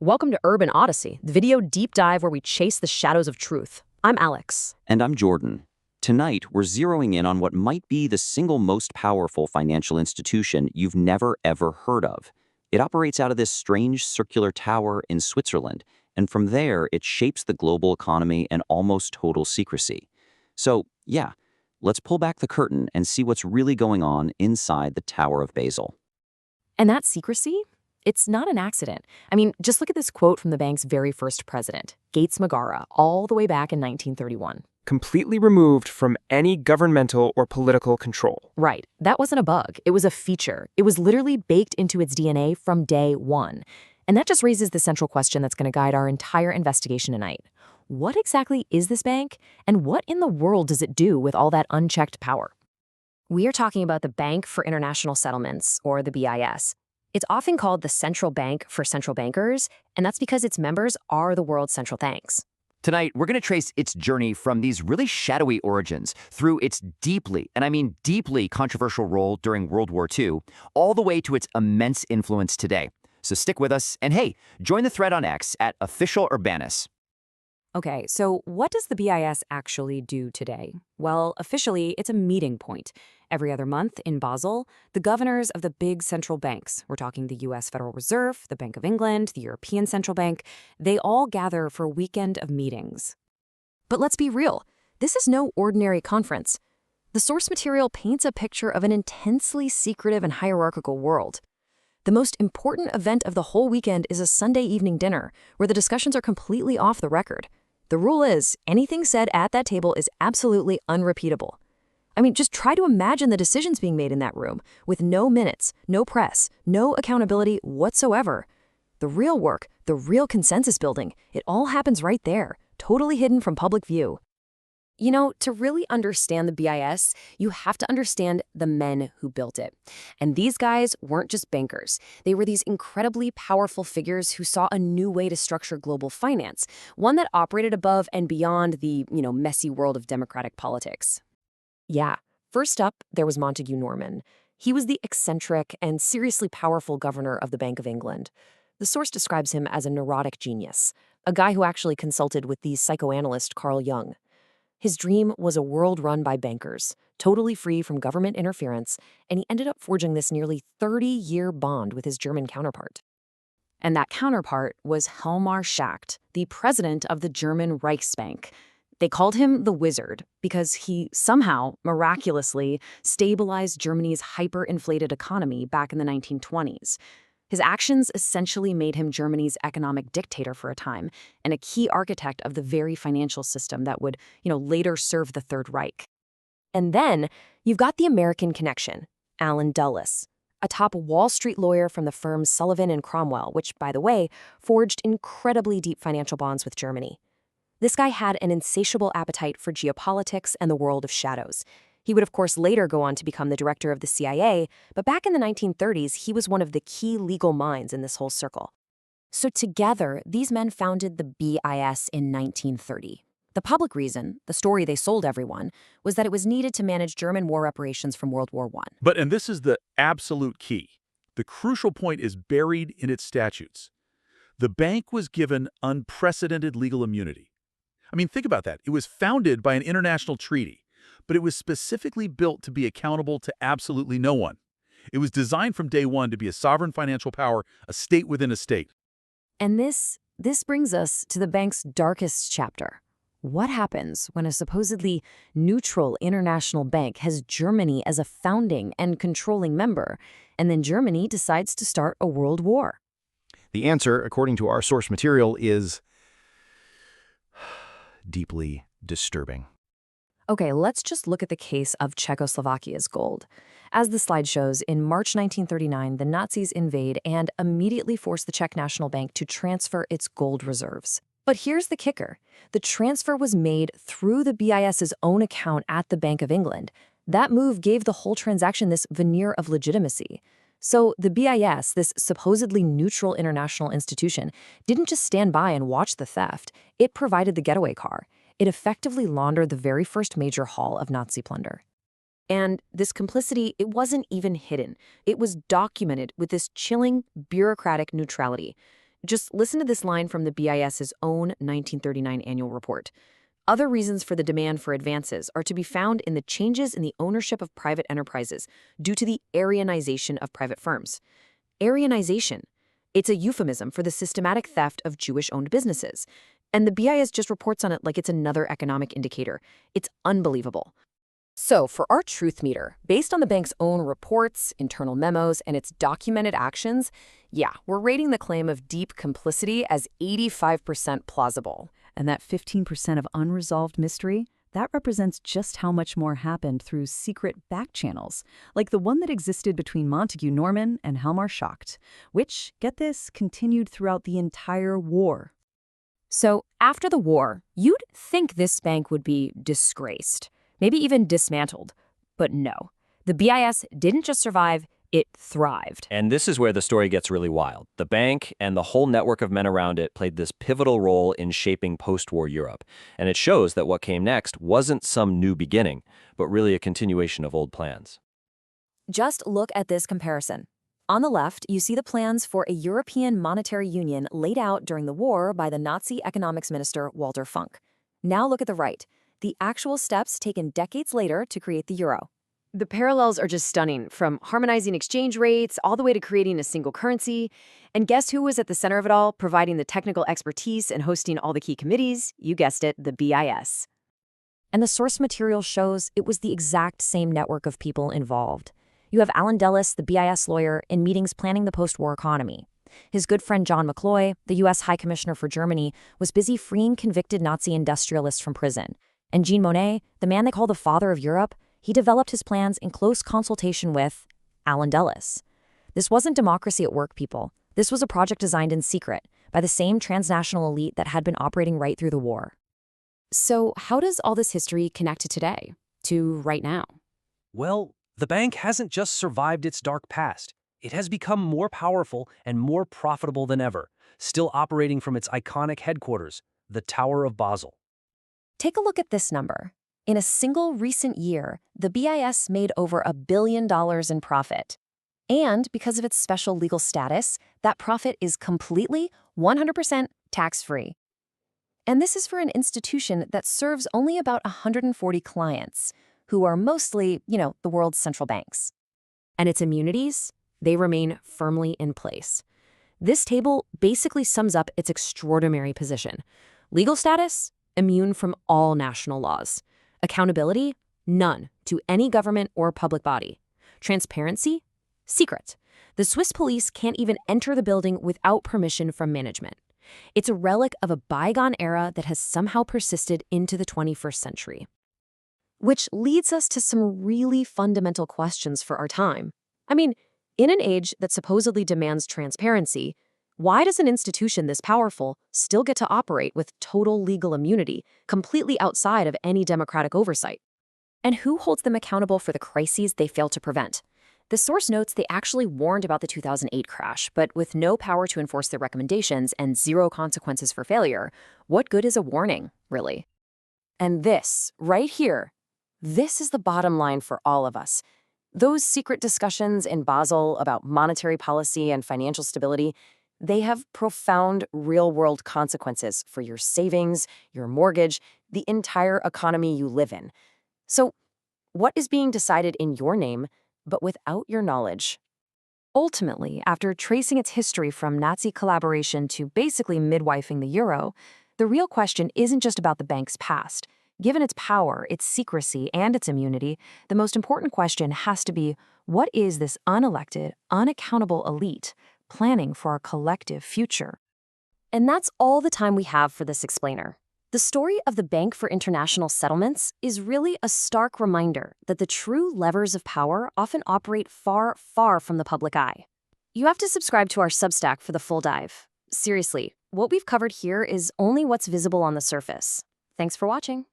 Welcome to Urban Odyssey, the video deep dive where we chase the shadows of truth. I'm Alex. And I'm Jordan. Tonight, we're zeroing in on what might be the single most powerful financial institution you've never ever heard of. It operates out of this strange circular tower in Switzerland, and from there, it shapes the global economy in almost total secrecy. So, yeah, let's pull back the curtain and see what's really going on inside the Tower of Basel. And that secrecy? It's not an accident. Just look at this quote from the bank's very first president, Gates Magara, all the way back in 1931. Completely removed from any governmental or political control. Right. That wasn't a bug. It was a feature. It was literally baked into its DNA from day one. And that just raises the central question that's going to guide our entire investigation tonight. What exactly is this bank? And what in the world does it do with all that unchecked power? We are talking about the Bank for International Settlements, or the BIS. It's often called the central bank for central bankers, and that's because its members are the world's central banks. Tonight, we're going to trace its journey from these really shadowy origins through its deeply, and I mean deeply controversial role during World War II, all the way to its immense influence today. So stick with us, and hey, join the thread on X at @OfficialUrbanus. Okay, so what does the BIS actually do today? Well, officially, it's a meeting point. Every other month in Basel, the governors of the big central banks, we're talking the US Federal Reserve, the Bank of England, the European Central Bank, they all gather for a weekend of meetings. But let's be real, this is no ordinary conference. The source material paints a picture of an intensely secretive and hierarchical world. The most important event of the whole weekend is a Sunday evening dinner, where the discussions are completely off the record. The rule is, anything said at that table is absolutely unrepeatable. Just try to imagine the decisions being made in that room, with no minutes, no press, no accountability whatsoever. The real work, the real consensus building, it all happens right there, totally hidden from public view. To really understand the BIS, you have to understand the men who built it. And these guys weren't just bankers. They were these incredibly powerful figures who saw a new way to structure global finance, one that operated above and beyond the, messy world of democratic politics. Yeah, first up, there was Montague Norman. He was the eccentric and seriously powerful governor of the Bank of England. The source describes him as a neurotic genius, a guy who actually consulted with the psychoanalyst Carl Jung. His dream was a world run by bankers, totally free from government interference, and he ended up forging this nearly 30-year bond with his German counterpart. And that counterpart was Hjalmar Schacht, the president of the German Reichsbank. They called him the Wizard because he somehow, miraculously, stabilized Germany's hyperinflated economy back in the 1920s. His actions essentially made him Germany's economic dictator for a time and a key architect of the very financial system that would, later serve the Third Reich. And then you've got the American connection, Alan Dulles, a top Wall Street lawyer from the firms Sullivan and Cromwell, which, by the way, forged incredibly deep financial bonds with Germany. This guy had an insatiable appetite for geopolitics and the world of shadows. He would, of course, later go on to become the director of the CIA, but back in the 1930s, he was one of the key legal minds in this whole circle. So together, these men founded the BIS in 1930. The public reason, the story they sold everyone, was that it was needed to manage German war reparations from World War I. And this is the absolute key. The crucial point is buried in its statutes. The bank was given unprecedented legal immunity. Think about that. It was founded by an international treaty, but it was specifically built to be accountable to absolutely no one. It was designed from day one to be a sovereign financial power, a state within a state. And this brings us to the bank's darkest chapter. What happens when a supposedly neutral international bank has Germany as a founding and controlling member, and then Germany decides to start a world war? The answer, according to our source material, is deeply disturbing. Okay, let's just look at the case of Czechoslovakia's gold. As the slide shows, in March 1939, the Nazis invade and immediately force the Czech National Bank to transfer its gold reserves. But here's the kicker. The transfer was made through the BIS's own account at the Bank of England. That move gave the whole transaction this veneer of legitimacy. So the BIS, this supposedly neutral international institution, didn't just stand by and watch the theft. It provided the getaway car. It effectively laundered the very first major haul of Nazi plunder. And this complicity, it wasn't even hidden. It was documented with this chilling bureaucratic neutrality. Just listen to this line from the BIS's own 1939 annual report. Other reasons for the demand for advances are to be found in the changes in the ownership of private enterprises due to the Aryanization of private firms. Aryanization. It's a euphemism for the systematic theft of Jewish-owned businesses. And the BIS just reports on it like it's another economic indicator. It's unbelievable. So, for our truth meter, based on the bank's own reports, internal memos, and its documented actions, yeah, we're rating the claim of deep complicity as 85% plausible. And that 15% of unresolved mystery, that represents just how much more happened through secret back channels, like the one that existed between Montague Norman and Hjalmar Schacht, which, get this, continued throughout the entire war. So, after the war, you'd think this bank would be disgraced, maybe even dismantled. But no, the BIS didn't just survive, it thrived. And this is where the story gets really wild. The bank and the whole network of men around it played this pivotal role in shaping post-war Europe. And it shows that what came next wasn't some new beginning, but really a continuation of old plans. Just look at this comparison. On the left, you see the plans for a European monetary union laid out during the war by the Nazi economics minister Walter Funk. Now look at the right, the actual steps taken decades later to create the euro. The parallels are just stunning, from harmonizing exchange rates all the way to creating a single currency. And guess who was at the center of it all, providing the technical expertise and hosting all the key committees? You guessed it, the BIS. And the source material shows it was the exact same network of people involved. You have Alan Dulles, the BIS lawyer, in meetings planning the post-war economy. His good friend John McCloy, the U.S. High Commissioner for Germany, was busy freeing convicted Nazi industrialists from prison. And Jean Monnet, the man they call the father of Europe, he developed his plans in close consultation with Alan Dulles. This wasn't democracy at work, people. This was a project designed in secret by the same transnational elite that had been operating right through the war. So how does all this history connect to today, to right now? Well, the bank hasn't just survived its dark past. It has become more powerful and more profitable than ever, still operating from its iconic headquarters, the Tower of Basel. Take a look at this number. In a single recent year, the BIS made over $1 billion in profit. And because of its special legal status, that profit is completely, 100% tax-free. And this is for an institution that serves only about 140 clients, who are mostly, the world's central banks. And its immunities, they remain firmly in place. This table basically sums up its extraordinary position. Legal status, immune from all national laws. Accountability, none to any government or public body. Transparency, secret. The Swiss police can't even enter the building without permission from management. It's a relic of a bygone era that has somehow persisted into the 21st century. Which leads us to some really fundamental questions for our time. I mean, in an age that supposedly demands transparency, why does an institution this powerful still get to operate with total legal immunity, completely outside of any democratic oversight? And who holds them accountable for the crises they failed to prevent? The source notes they actually warned about the 2008 crash, but with no power to enforce their recommendations and zero consequences for failure, what good is a warning, really? And this, right here, this is the bottom line for all of us. Those secret discussions in Basel about monetary policy and financial stability, they have profound real-world consequences for your savings, your mortgage, the entire economy you live in. So, what is being decided in your name, but without your knowledge? Ultimately, after tracing its history from Nazi collaboration to basically midwifing the euro, the real question isn't just about the bank's past. Given its power, its secrecy, and its immunity, the most important question has to be, what is this unelected, unaccountable elite planning for our collective future? And that's all the time we have for this explainer. The story of the Bank for International Settlements is really a stark reminder that the true levers of power often operate far, far from the public eye. You have to subscribe to our Substack for the full dive. Seriously, what we've covered here is only what's visible on the surface. Thanks for watching.